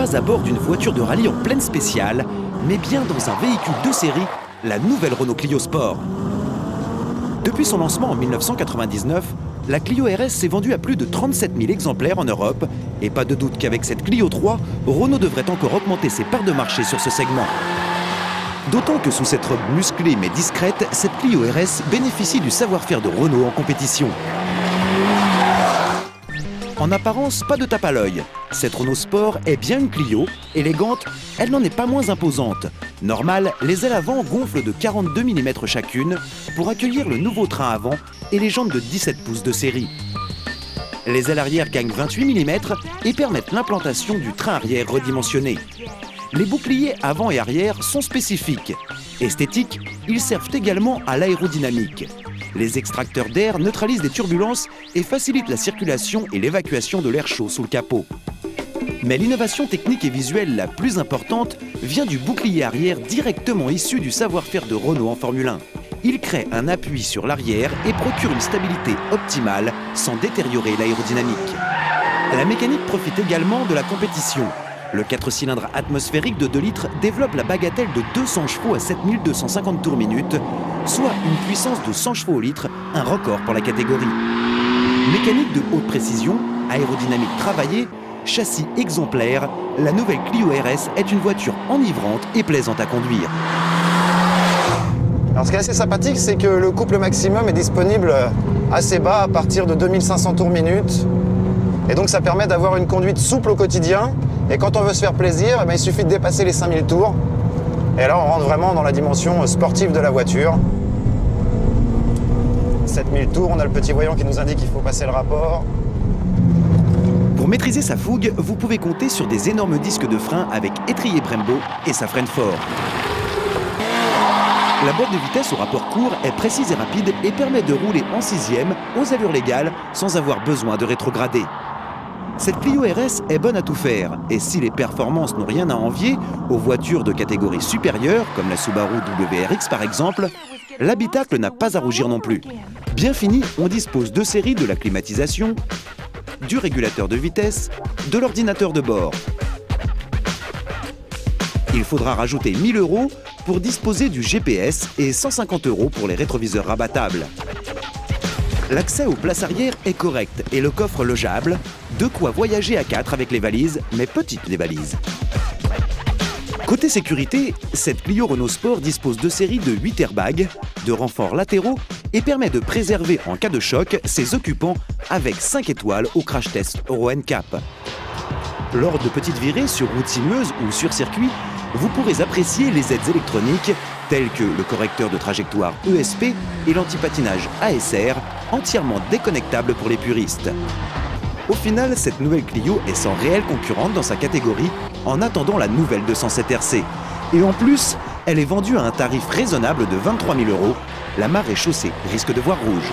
pas à bord d'une voiture de rallye en pleine spéciale, mais bien dans un véhicule de série, la nouvelle Renault Clio Sport. Depuis son lancement en 1999, la Clio RS s'est vendue à plus de 37 000 exemplaires en Europe, et pas de doute qu'avec cette Clio 3, Renault devrait encore augmenter ses parts de marché sur ce segment. D'autant que sous cette robe musclée mais discrète, cette Clio RS bénéficie du savoir-faire de Renault en compétition. En apparence, pas de tape à l'œil. Cette Renault Sport est bien une Clio, élégante, elle n'en est pas moins imposante. Normale, les ailes avant gonflent de 42 mm chacune pour accueillir le nouveau train avant et les jantes de 17 pouces de série. Les ailes arrière gagnent 28 mm et permettent l'implantation du train arrière redimensionné. Les boucliers avant et arrière sont spécifiques. Esthétiques, ils servent également à l'aérodynamique. Les extracteurs d'air neutralisent les turbulences et facilitent la circulation et l'évacuation de l'air chaud sous le capot. Mais l'innovation technique et visuelle la plus importante vient du bouclier arrière directement issu du savoir-faire de Renault en Formule 1. Il crée un appui sur l'arrière et procure une stabilité optimale sans détériorer l'aérodynamique. La mécanique profite également de la compétition. Le 4 cylindres atmosphérique de 2 litres développe la bagatelle de 200 chevaux à 7250 tours minute, soit une puissance de 100 chevaux au litre, un record pour la catégorie. Mécanique de haute précision, aérodynamique travaillée, châssis exemplaire, la nouvelle Clio RS est une voiture enivrante et plaisante à conduire. Alors ce qui est assez sympathique, c'est que le couple maximum est disponible assez bas à partir de 2500 tours minute. Et donc ça permet d'avoir une conduite souple au quotidien. Et quand on veut se faire plaisir, il suffit de dépasser les 5000 tours. Et là, on rentre vraiment dans la dimension sportive de la voiture. 7000 tours, on a le petit voyant qui nous indique qu'il faut passer le rapport. Pour maîtriser sa fougue, vous pouvez compter sur des énormes disques de frein avec étrier Brembo et ça freine fort. La boîte de vitesse au rapport court est précise et rapide et permet de rouler en 6e aux allures légales sans avoir besoin de rétrograder. Cette Clio RS est bonne à tout faire, et si les performances n'ont rien à envier aux voitures de catégorie supérieure, comme la Subaru WRX par exemple, l'habitacle n'a pas à rougir non plus. Bien fini, on dispose de série de la climatisation, du régulateur de vitesse, de l'ordinateur de bord. Il faudra rajouter 1 000 € pour disposer du GPS et 150 € pour les rétroviseurs rabattables. L'accès aux places arrière est correct et le coffre logeable, de quoi voyager à 4 avec les valises, mais petites les valises. Côté sécurité, cette Clio Renault Sport dispose de séries de 8 airbags, de renforts latéraux et permet de préserver en cas de choc ses occupants avec 5 étoiles au crash test Euro NCAP. Lors de petites virées sur route sinueuse ou sur circuit, vous pourrez apprécier les aides électroniques telles que le correcteur de trajectoire ESP et l'antipatinage ASR, entièrement déconnectable pour les puristes. Au final, cette nouvelle Clio est sans réelle concurrente dans sa catégorie en attendant la nouvelle 207 RC. Et en plus, elle est vendue à un tarif raisonnable de 23 000 €. La marée chaussée risque de voir rouge.